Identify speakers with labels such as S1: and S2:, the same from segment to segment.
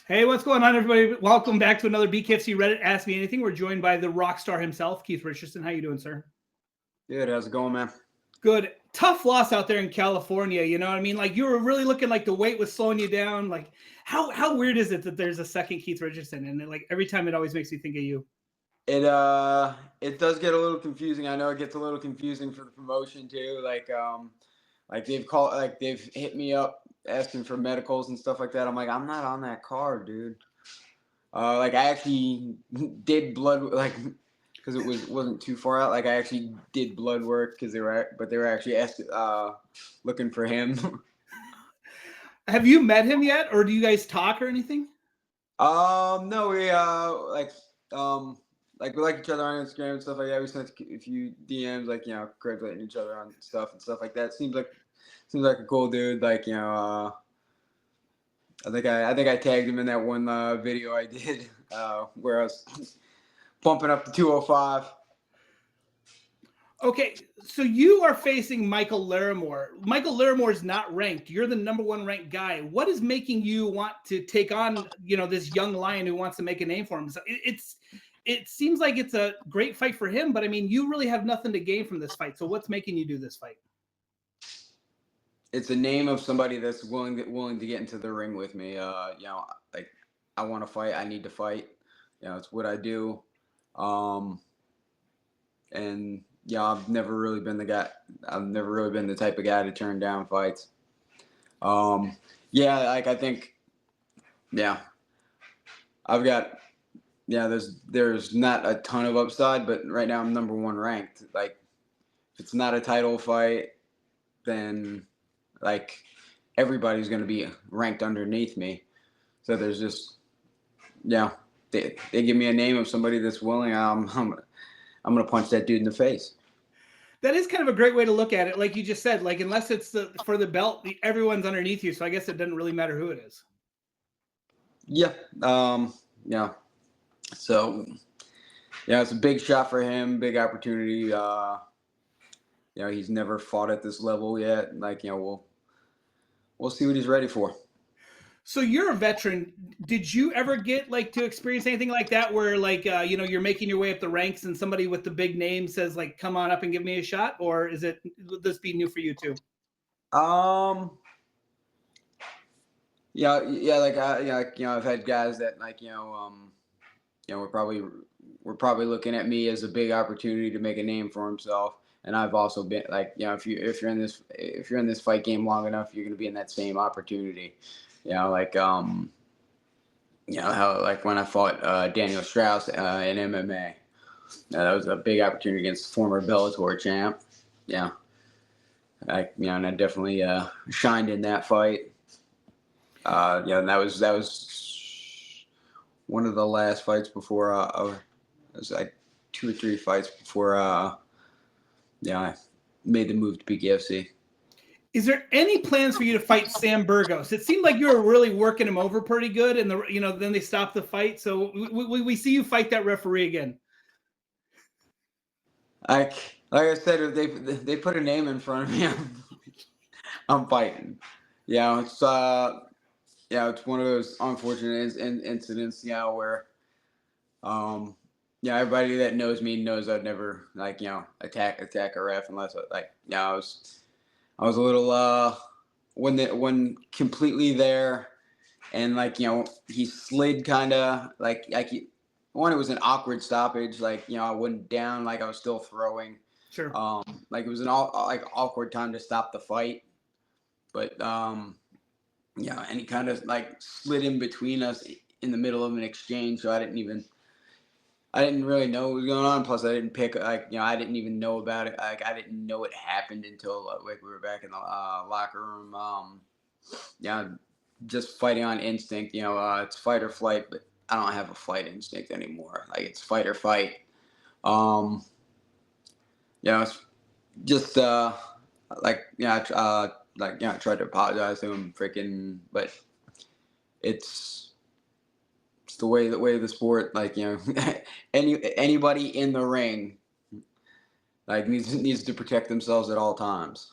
S1: Hey, what's going on, everybody? Welcome back to another BKFC Reddit Ask Me Anything. We're joined by the RockStar himself, Keith Richardson. How you doing, sir?
S2: Good. How's it going, man?
S1: Good. Tough loss out there in California. You know what I mean? Like you were really looking like the weight was slowing you down. Like how weird is it that there's a second Keith Richardson? And like every time it always makes me think of you.
S2: It does get a little confusing. I know it gets a little confusing for the promotion too. Like they've hit me up asking for medicals and stuff like that. I'm like, I'm not on that card, dude. Like I actually did blood because wasn't too far out. Like I actually did blood work because they were actually looking for him.
S1: Have you met him yet, or do you guys talk or anything?
S2: No, we like each other on Instagram and stuff like that. We sent a few DMs, like congratulating each other on stuff and stuff like that. Seems like a cool dude. I think I tagged him in that one video I did where I was bumping up to 205.
S1: Okay, so you are facing Michael Larimore. Michael Larimore is not ranked. You're the number one ranked guy. What is making you want to take on, this young lion who wants to make a name for him? It seems like it's a great fight for him, but I mean, you really have nothing to gain from this fight. So what's making you do this fight?
S2: It's a name of somebody that's willing to get into the ring with me. Like I want to fight. I need to fight. It's what I do. And I've never really been the guy. I've never really been the type of guy to turn down fights. Like I think, yeah, I've got, there's not a ton of upside, but right now I'm number one ranked. Like, if it's not a title fight, then like everybody's going to be ranked underneath me. So there's just, they give me a name of somebody that's willing. I'm going to punch that dude in the face.
S1: That is kind of a great way to look at it. Like you just said, like unless it's for the belt, everyone's underneath you. So I guess it doesn't really matter who it is.
S2: Yeah. Yeah. So, it's a big shot for him, big opportunity. He's never fought at this level yet. Like, we'll see what he's ready for.
S1: So you're a veteran. Did you ever get like to experience anything like that where like you're making your way up the ranks and somebody with the big name says like come on up and give me a shot, or would this be new for you too?
S2: I've had guys that we're probably looking at me as a big opportunity to make a name for himself. And I've also been like, if you're in this fight game long enough, you're going to be in that same opportunity. How like when I fought Daniel Strauss in MMA, that was a big opportunity against former Bellator champ. Yeah, and I definitely shined in that fight. And that was one of the last fights before it was like 2 or 3 fights before I made the move to BKFC.
S1: Is there any plans for you to fight Sam Burgos? It seemed like you were really working him over pretty good, and then they stopped the fight. So we see you fight that referee again.
S2: Like I said, if they put a name in front of me, I'm fighting. It's it's one of those unfortunate incidents, where everybody that knows me knows I'd never attack a ref unless I was a little when completely there, and he slid kind of one, it was an awkward stoppage, I went down, I was still throwing.
S1: Sure.
S2: It was an awkward time to stop the fight, but and he kind of slid in between us in the middle of an exchange, so I didn't really know what was going on. Plus, I didn't pick I didn't even know about it. I didn't know it happened until we were back in the locker room. Just fighting on instinct. It's fight or flight, but I don't have a fight instinct anymore. It's fight or fight. It's just I tried to apologize to him, but it's the way of the sport. Anybody in the ring needs to protect themselves at all times.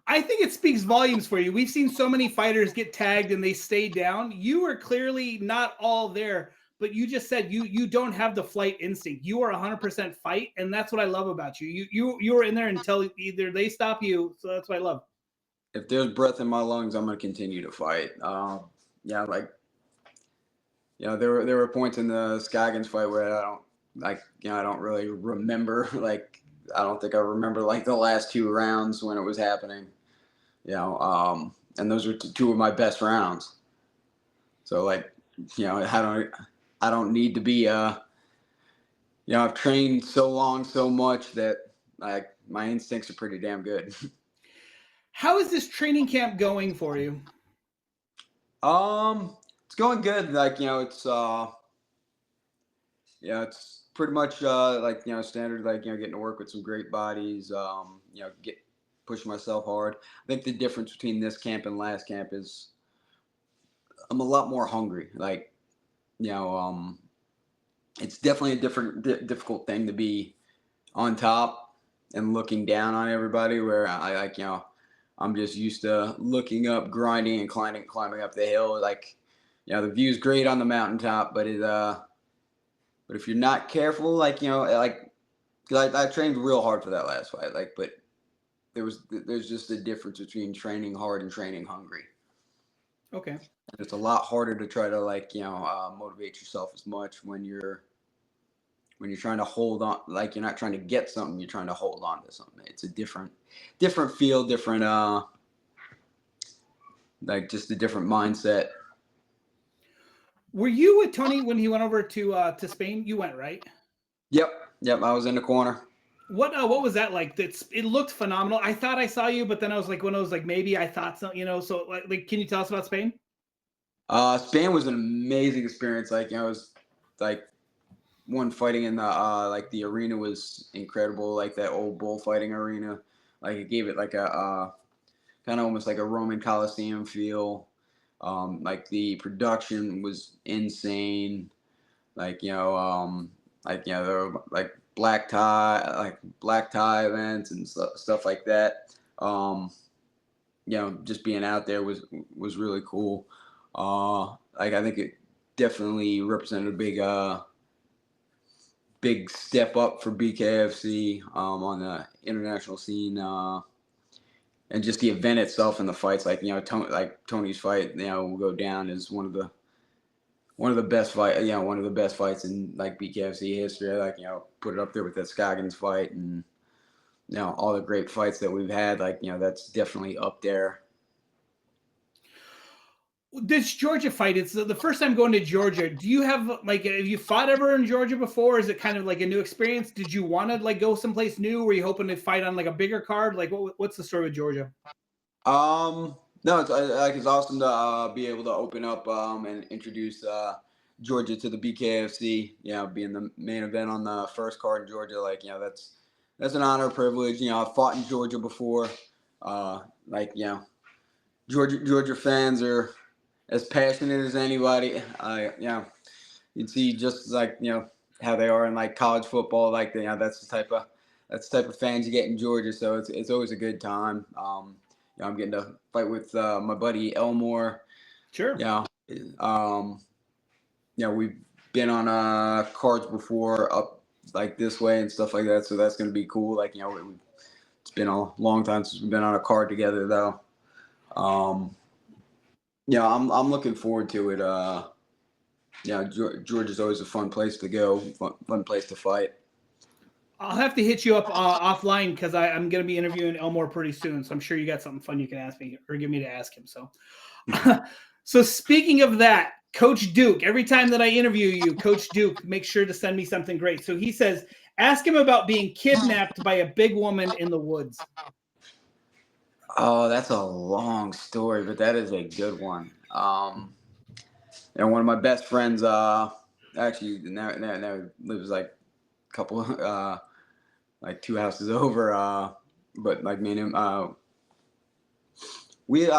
S1: I think it speaks volumes for you. We've seen so many fighters get tagged and they stay down. You are clearly not all there, but you just said you don't have the flight instinct. You are 100% fight, and that's what I love about you. You were in there until either they stop you. So that's what I love.
S2: If there's breath in my lungs, I'm gonna continue to fight. Yeah, like there were points in the Scoggins fight where I don't I don't really remember I don't think I remember like the last two rounds when it was happening. And those were two of my best rounds. So I don't need to be I've trained so long, so much that my instincts are pretty damn good.
S1: How is this training camp going for you?
S2: It's going good. It's pretty much standard, getting to work with some great bodies, get push myself hard. I think the difference between this camp and last camp is I'm a lot more hungry. It's definitely a difficult thing to be on top and looking down on everybody, where I'm just used to looking up, grinding, and climbing up the hill. The view's great on the mountaintop, but but if you're not careful, 'cause I trained real hard for that last fight, but there's just a difference between training hard and training hungry.
S1: Okay.
S2: And it's a lot harder to try to motivate yourself as much when you're trying to hold on, you're not trying to get something, you're trying to hold on to something. It's a different feel, different just a different mindset.
S1: Were you with Tony when he went over to Spain? You went, right?
S2: Yep, yep. I was in the corner.
S1: What was that like? It looked phenomenal. I thought I saw you, but then I was like, when I was like, maybe I thought so, So can you tell us about Spain?
S2: Spain was an amazing experience. I was like one fighting in the arena was incredible. Like that old bullfighting arena, it gave it like a kind of almost like a Roman Coliseum feel. The production was insane. There were black tie events and stuff like that. Just being out there was really cool. I think it definitely represented a big step up for BKFC on the international scene, and just the event itself and the fights. Tony's fight, will go down as one of the best one of the best fights in BKFC history. Put it up there with that Scoggins fight and all the great fights that we've had. That's definitely up there.
S1: This Georgia fight, it's the first time going to Georgia. Do you have have you fought ever in Georgia before? Is it kind of like a new experience? Did you want to go someplace new? Were you hoping to fight on a bigger card? What's the story with Georgia?
S2: No, it's awesome to be able to open up and introduce Georgia to the BKFC. Being the main event on the first card in Georgia, that's an honor, privilege. I've fought in Georgia before. Georgia fans are as passionate as anybody. You'd see just how they are in college football. That's the type of fans you get in Georgia. So it's always a good time. I'm getting to fight with my buddy Elmore.
S1: Sure.
S2: We've been on cards before up this way and stuff like that. So that's going to be cool. It's been a long time since we've been on a card together, though. I'm looking forward to it. Georgia's always a fun place to go, fun place to fight.
S1: I'll have to hit you up offline because I'm going to be interviewing Elmore pretty soon. So I'm sure you got something fun you can ask me or give me to ask him. So, so speaking of that, Coach Duke, every time that I interview you, Coach Duke, make sure to send me something great. So he says, ask him about being kidnapped by a big woman in the woods.
S2: Oh, that's a long story, but that is a good one. And one of my best friends, actually now lives a couple, two houses over. But me and him, we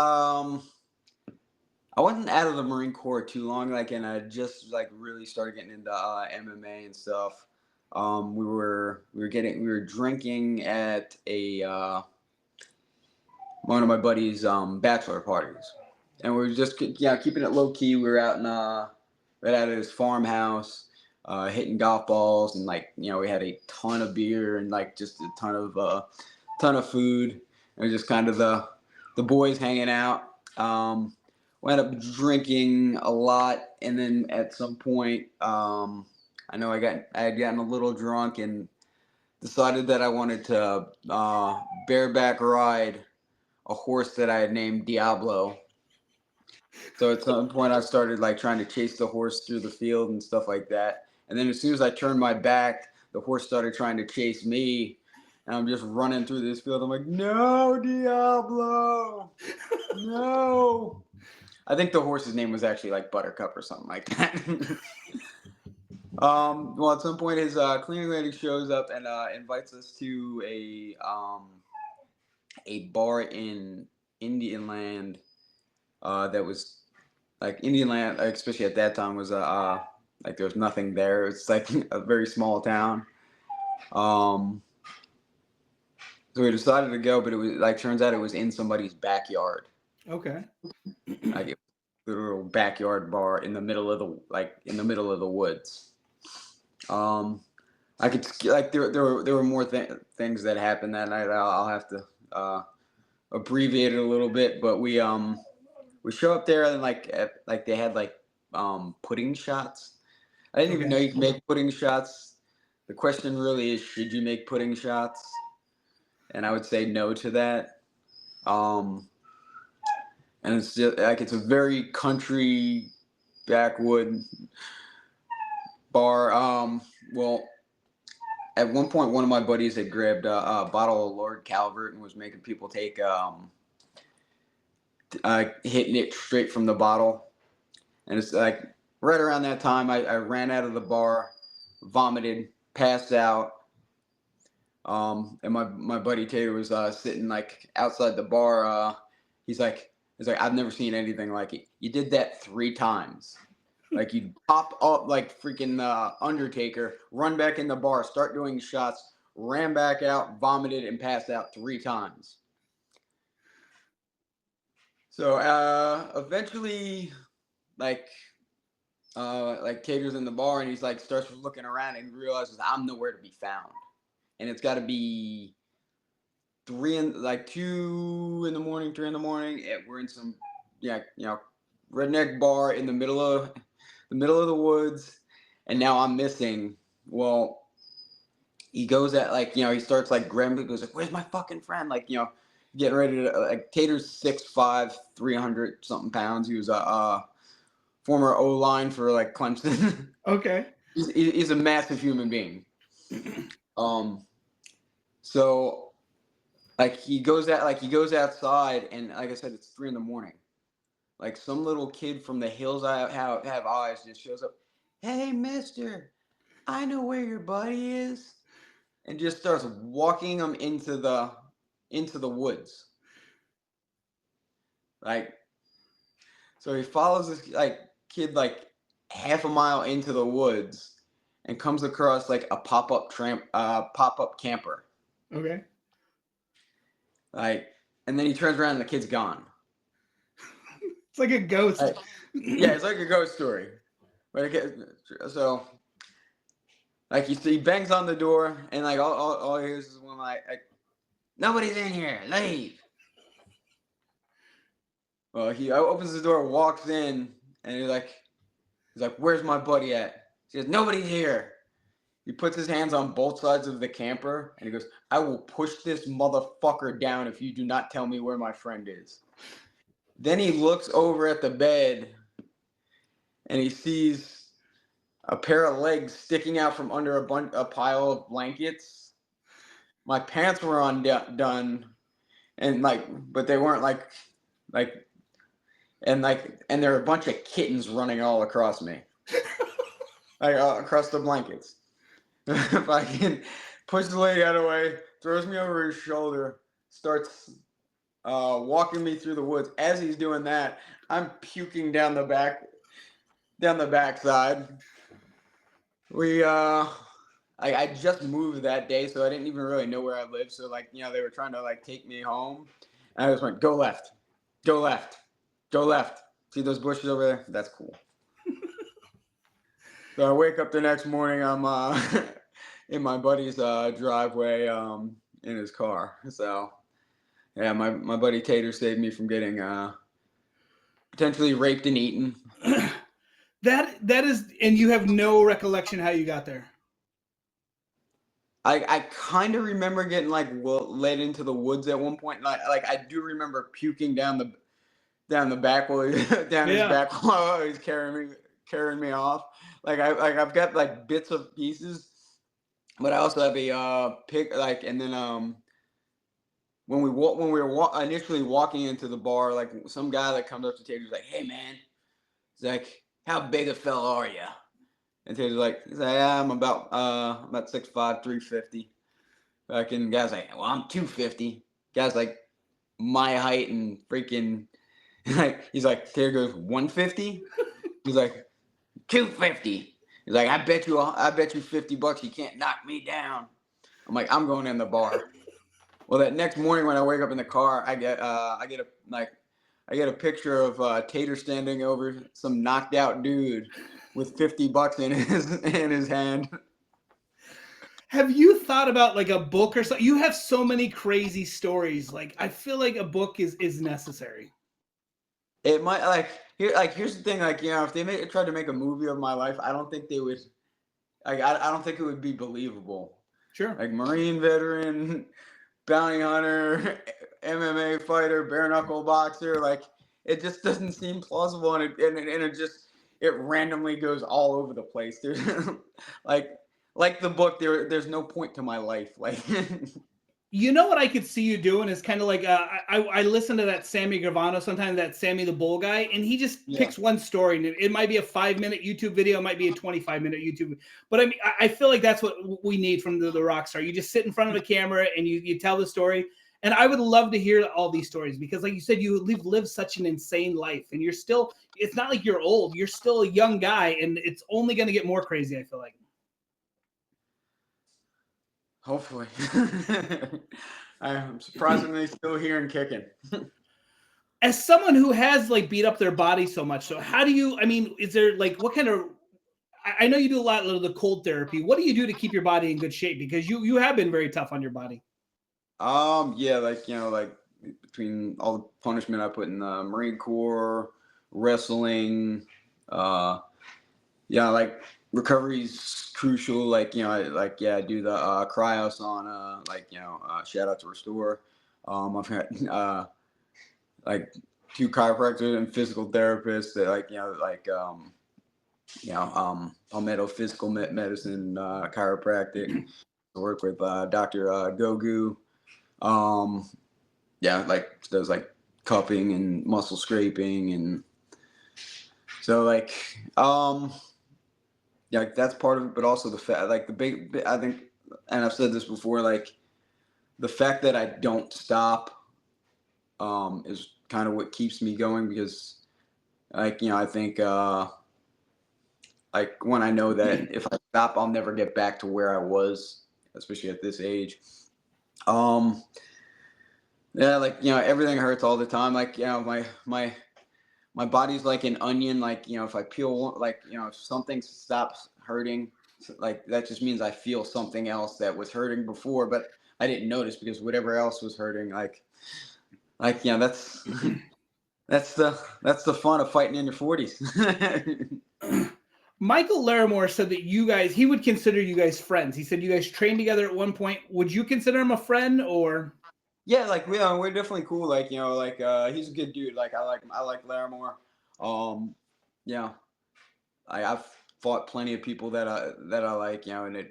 S2: I wasn't out of the Marine Corps too long, and I just really started getting into MMA and stuff. We were drinking at a one of my buddies' bachelor parties, and we were just keeping it low key. We were out in right out of his farmhouse, hitting golf balls, and we had a ton of beer and just a ton of food. It was just kind of the boys hanging out. We ended up drinking a lot, and then at some point, I know I had gotten a little drunk and decided that I wanted to bareback ride a horse that I had named Diablo. So at some point, I started trying to chase the horse through the field and stuff like that. And then as soon as I turned my back, the horse started trying to chase me. And I'm just running through this field. I'm like, no, Diablo, no. I think the horse's name was actually Buttercup or something like that. Well, at some point, his cleaning lady shows up and invites us to a bar in Indian Land. That was Indian Land, especially at that time, was there was nothing there. It's a very small town. So we decided to go, but it was turns out it was in somebody's backyard.
S1: Okay.
S2: It was a little backyard bar in the middle of the woods. I could there were more things that happened that night. I'll have to abbreviate it a little bit, but we show up there and they had pudding shots. I didn't even know you could make pudding shots. The question really is, should you make pudding shots? And I would say no to that. And it's just it's a very country backwood bar. Well, at one point, one of my buddies had grabbed a bottle of Lord Calvert and was making people take hitting it straight from the bottle. And it's right around that time, I ran out of the bar, vomited, passed out. And my buddy Tater was sitting outside the bar. He's like, I've never seen anything like it. You did that 3 times. You pop up freaking Undertaker, run back in the bar, start doing shots, ran back out, vomited, and passed out 3 times. So eventually, Tater's in the bar and he's starts looking around and realizes I'm nowhere to be found, and it's got to be 2 in the morning, 3 in the morning. And we're in some redneck bar in the middle of the woods, and now I'm missing. Well, he goes at he starts grabbing, goes where's my fucking friend? Getting ready to Tater's 6'5", 300 something pounds. He was a former O-line for Clemson.
S1: Okay.
S2: He's a massive human being. So he goes outside, and like I said, it's 3 in the morning. Some little kid from the hills I have eyes just shows up. Hey, mister, I know where your buddy is, and just starts walking him into the woods. So he follows this kid half a mile into the woods and comes across a pop-up camper.
S1: Okay.
S2: And then he turns around and the kid's gone.
S1: It's like a ghost.
S2: Yeah, it's like a ghost story. So he bangs on the door, and all he hears is one nobody's in here, leave. Well, he opens the door, walks in, and he's like, where's my buddy at? He says, nobody's here. He puts his hands on both sides of the camper, and he goes, I will push this motherfucker down if you do not tell me where my friend is. Then he looks over at the bed, and he sees a pair of legs sticking out from under a pile of blankets. My pants were undone, and but they weren't and there are a bunch of kittens running all across me, across the blankets. Fucking pushes the lady out of the way, throws me over his shoulder, starts walking me through the woods. As he's doing that, I'm puking down the backside. I just moved that day, so I didn't even really know where I lived. So they were trying to take me home, And I just went, go left, go left, go left. See those bushes over there? That's cool. So I wake up the next morning. I'm in my buddy's driveway in his car. So yeah, my buddy Tater saved me from getting potentially raped and eaten.
S1: That is, and you have no recollection how you got there.
S2: I kind of remember getting like led into the woods at one point. Like I do remember puking down the back while down his back while he's carrying me off. Like I've got like bits of pieces, but I also have a pic like, and then when we were initially walking into the bar, like some guy that comes up to Taylor's like, "Hey man," he's like, "How big a fella are you?" And Taylor's like, "Yeah, I'm about 6'5", 350." Fucking guy's like, "Well, I'm 250." Guy's like my height and freaking like he's like, Taylor goes 150. He's like 250. He's like, I bet you $50 you can't knock me down. I'm like, I'm going in the bar. Well, that next morning when I wake up in the car, I get a picture of Tater standing over some knocked out dude with $50 in his hand.
S1: Have you thought about like a book or something? You have so many crazy stories. Like I feel like a book is necessary.
S2: It might here's the thing, like, you know, if they tried to make a movie of my life, I don't think they would. Like I don't think it would be believable.
S1: Sure.
S2: Like Marine veteran, bounty hunter, MMA fighter, bare knuckle boxer. Like it just doesn't seem plausible, and it randomly goes all over the place. There's like the book. There's no point to my life. Like.
S1: You know what I could see you doing is kind of like I listen to that Sammy Gravano sometimes, that Sammy the Bull guy, and he just picks one story, and it might be a 5-minute YouTube video, it might be a 25-minute YouTube. But I mean, I feel like that's what we need from the RockStar. You just sit in front of a camera and you tell the story. And I would love to hear all these stories because, like you said, you live such an insane life, and you're still. It's not like you're old; you're still a young guy, and it's only going to get more crazy. I feel like.
S2: Hopefully. I'm surprisingly still here and kicking.
S1: As someone who has like beat up their body so much, so how do you, I mean, is there like, what kind of, I know you do a lot of the cold therapy. What do you do to keep your body in good shape? Because you have been very tough on your body.
S2: Yeah, like, you know, like between all the punishment I put in the Marine Corps, wrestling, yeah, like recovery's crucial. Like, you know, I do the cryo sauna. Like, you know, shout out to Restore. I've had like 2 chiropractors and physical therapists that, like, you know, like palmetto physical medicine, chiropractic. I work with Dr. Gogu. Yeah, like does like cupping and muscle scraping, and so like yeah, like, that's part of it, but also the fact, like the big, I think, and I've said this before, like the fact that I don't stop is kind of what keeps me going, because like, you know, I think like when I know that if I stop, I'll never get back to where I was, especially at this age. Yeah, like, you know, everything hurts all the time. Like, you know, my body's like an onion. Like, you know, if I peel, like, you know, if something stops hurting, like that just means I feel something else that was hurting before, but I didn't notice because whatever else was hurting, like, you know, that's the fun of fighting in your 40s.
S1: Michael Larimore said that he would consider you guys friends. He said you guys trained together at one point. Would you consider him a friend or?
S2: Yeah, like we're definitely cool. Like, you know, like he's a good dude. Like I like him. I like Larimore. Yeah, I've fought plenty of people that I like, you know, and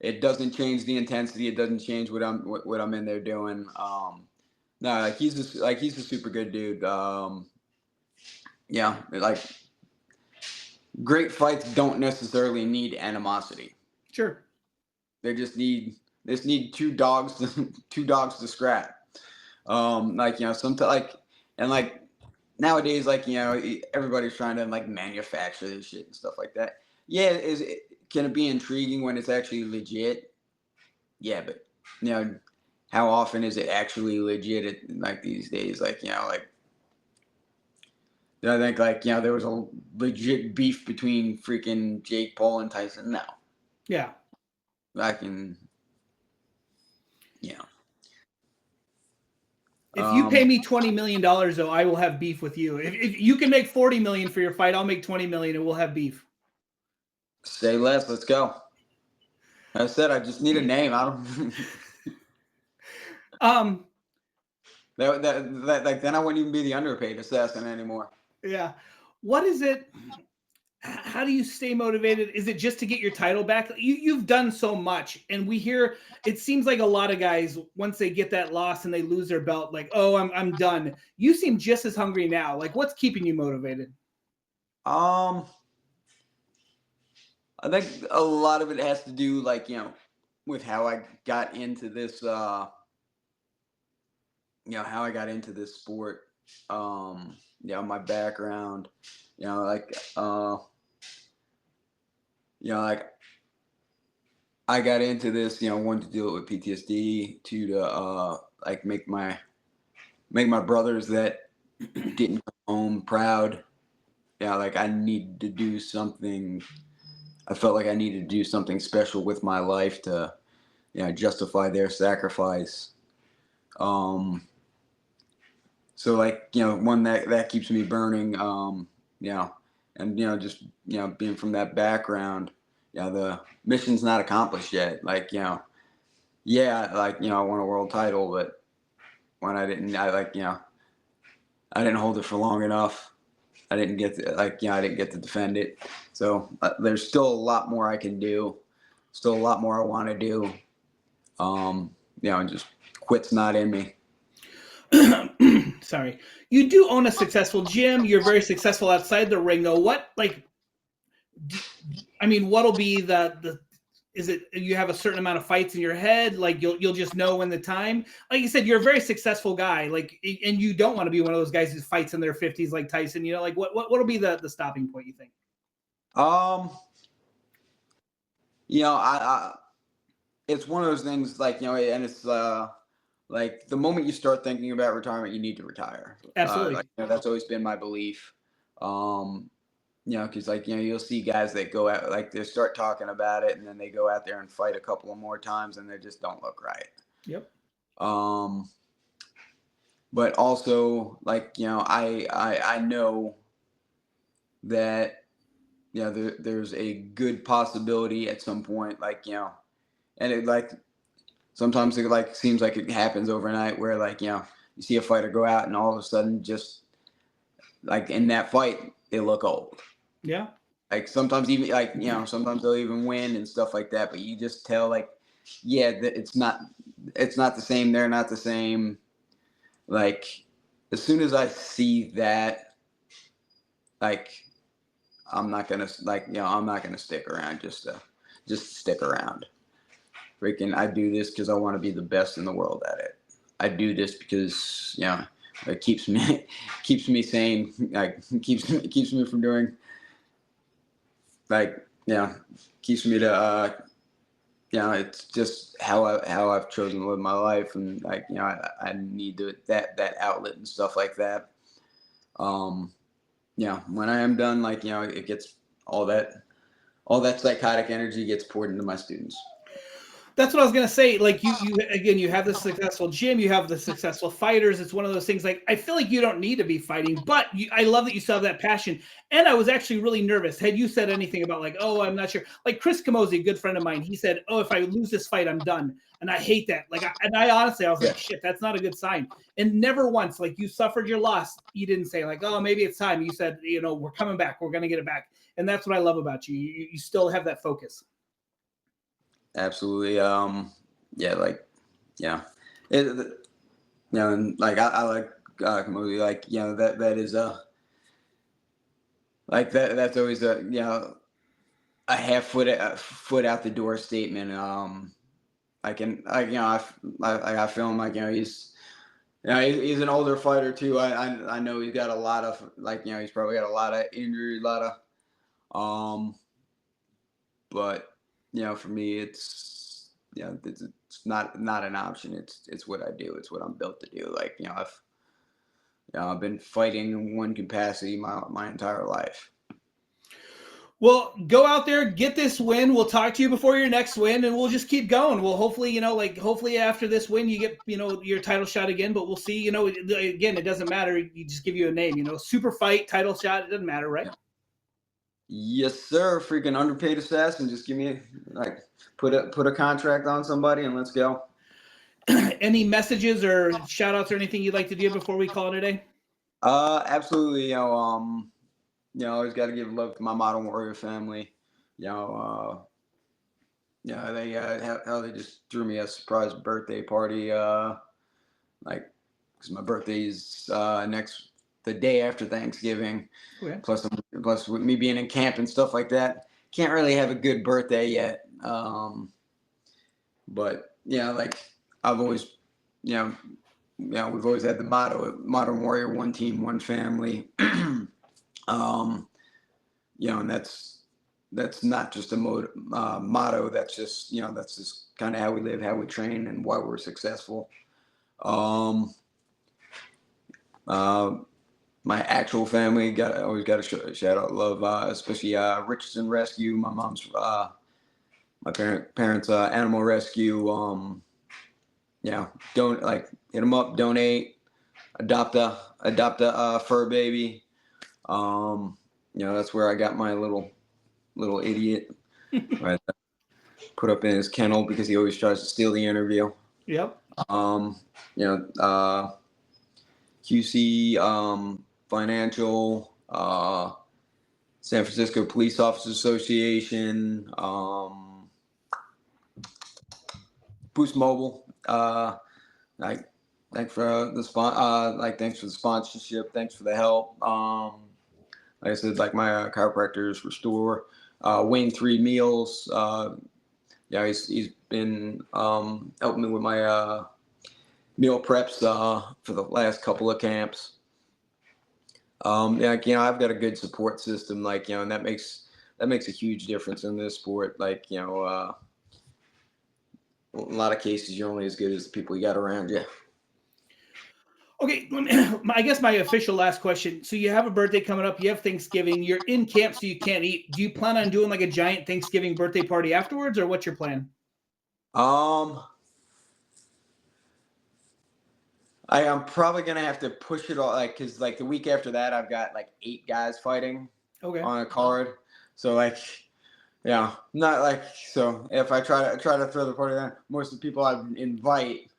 S2: it doesn't change the intensity. It doesn't change what I'm in there doing. No, like he's a super good dude. Yeah, like great fights don't necessarily need animosity.
S1: Sure.
S2: They just need two dogs to scrap. Like, you know, sometimes, like, and like nowadays, like, you know, everybody's trying to like manufacture this shit and stuff like that. Yeah, can it be intriguing when it's actually legit? Yeah, but, you know, how often is it actually legit like these days? Like, like I think like, there was a legit beef between freaking Jake Paul and Tyson. No,
S1: Yeah.
S2: I can, yeah.
S1: If you pay me $20 million, though, I will have beef with you. If you can make 40 million for your fight, I'll make 20 million and we'll have beef.
S2: Say less. Let's go. I said I just need a name. I don't.
S1: um,
S2: that like then I wouldn't even be the underpaid assassin anymore.
S1: yeah. What is it? How do you stay motivated? Is it just to get your title back? You've done so much, and we hear it seems like a lot of guys once they get that loss and they lose their belt, like, oh, I'm done. You seem just as hungry now. Like, what's keeping you motivated?
S2: I think a lot of it has to do like with how I got into this. How I got into this sport. My background. Like like I got into this, wanted to deal with PTSD to like make my brothers that didn't come home proud. Like I needed to do something. I felt like I needed to do something special with my life to, justify their sacrifice. So like, one that keeps me burning. And just being from that background, the mission's not accomplished yet. Like, yeah, like I won a world title, but when I didn't, I didn't hold it for long enough. I didn't get to, I didn't get to defend it. So there's still a lot more I can do. Still a lot more I want to do. And just quit's not in me.
S1: Sorry. You do own a successful gym. You're very successful outside the ring, though. What, like, what'll be the is it you have a certain amount of fights in your head? Like you'll just know when the time. Like you said, you're a very successful guy. Like, and you don't want to be one of those guys who fights in their 50s like Tyson. Like what'll be the stopping point? You think?
S2: I it's one of those things like and it's like the moment you start thinking about retirement, you need to retire.
S1: Absolutely.
S2: That's always been my belief. Because like you'll see guys that go out like they start talking about it, and then they go out there and fight a couple of more times, and they just don't look right.
S1: Yep.
S2: But also like I know that there's a good possibility at some point like and it like sometimes it like seems like it happens overnight where like you see a fighter go out and all of a sudden just like in that fight they look old.
S1: Yeah.
S2: Like sometimes even like sometimes they'll even win and stuff like that, but you just tell like it's not the same. They're not the same. Like as soon as I see that, like I'm not gonna I'm not gonna stick around just to stick around. Freaking I do this because I want to be the best in the world at it. I do this because it keeps me keeps me sane. Like keeps me from doing like keeps me to it's just how I've chosen to live my life, and like I need that outlet and stuff like that. When I am done, like it gets all that psychotic energy gets poured into my students.
S1: That's what I was gonna say. Like you again, you have the successful gym, you have the successful fighters. It's one of those things. Like I feel like you don't need to be fighting, but I love that you still have that passion. And I was actually really nervous. Had you said anything about like, oh, I'm not sure. Like Chris Camozzi, a good friend of mine, he said, oh, if I lose this fight, I'm done. And I hate that. Like, I honestly, I was like, shit, that's not a good sign. And never once, like you suffered your loss, you didn't say like, oh, maybe it's time. You said, we're coming back. We're gonna get it back. And that's what I love about you. You still have that focus.
S2: Absolutely. Like, it, and like I like movie, like that is like that's always a half foot out the door statement. I feel him like he's an older fighter too. I know he's got a lot of like he's probably got a lot of injury, a lot of but for me it's it's not an option. It's what I do. It's what I'm built to do. Like, I've been fighting in one capacity my entire life.
S1: Well, go out there, get this win. We'll talk to you before your next win, and we'll just keep going. We'll hopefully, hopefully after this win, you get, your title shot again. But we'll see. Again, it doesn't matter. You just give you a name. Super fight, title shot. It doesn't matter, right?
S2: Yes, sir. Freaking underpaid assassin. Just give me put a contract on somebody and let's go.
S1: Any messages or shout outs or anything you'd like to do before we call it a day?
S2: Absolutely. Always got to give love to my Modern Warrior family. They how they just threw me a surprise birthday party. Because my birthday is the day after Thanksgiving.
S1: Okay.
S2: Plus with me being in camp and stuff like that, can't really have a good birthday yet. But I've always, we've always had the motto, Modern Warrior, one team, one family. And that's not just a motto. That's just kind of how we live, how we train, and why we're successful. My actual family always got a shout out love, especially Richardson Rescue. My mom's my parents animal rescue. Don't hit them up, donate, adopt a fur baby. That's where I got my little idiot. Right, put up in his kennel because he always tries to steal the interview.
S1: Yep.
S2: QC, Financial, San Francisco Police Officers Association, Boost Mobile. Thanks for the thanks for the sponsorship. Thanks for the help. Like I said, my chiropractors Restore, Wayne 3 Meals. He's been helping me with my meal preps for the last couple of camps. I've got a good support system, and that makes a huge difference in this sport. A lot of cases, you're only as good as the people you got around you.
S1: Okay, I guess my official last question. So you have a birthday coming up, you have Thanksgiving, you're in camp, so you can't eat. Do you plan on doing a giant Thanksgiving birthday party afterwards, or what's your plan?
S2: I'm probably gonna have to push it all, because the week after that, I've got 8 guys fighting on a card. So not so if I try to throw the party down, most of the people I invite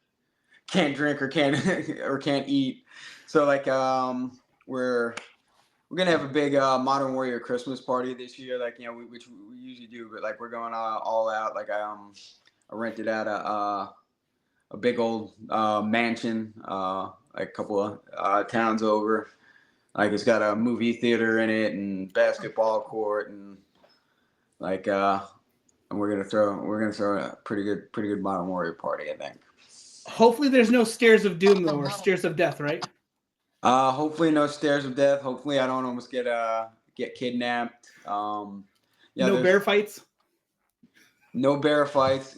S2: can't drink or can't eat. So we're gonna have a big Modern Warrior Christmas party this year, which we usually do, but we're going all out. I rented out a big old mansion, a couple of towns over. It's got a movie theater in it and basketball court, and and we're gonna throw a pretty good Modern Warrior party, I think.
S1: Hopefully there's no stairs of doom though, or stairs of death, right?
S2: Hopefully no stairs of death. Hopefully I don't almost get kidnapped.
S1: No bear fights.
S2: No bear fights.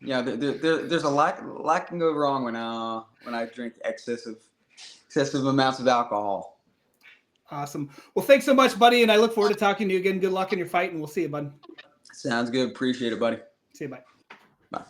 S2: There's a lot can go wrong when I drink excessive amounts of alcohol.
S1: Awesome. Well, thanks so much, buddy, and I look forward to talking to you again. Good luck in your fight, and we'll see you, bud.
S2: Sounds good. Appreciate it, buddy.
S1: See you. Bye.
S2: Bye.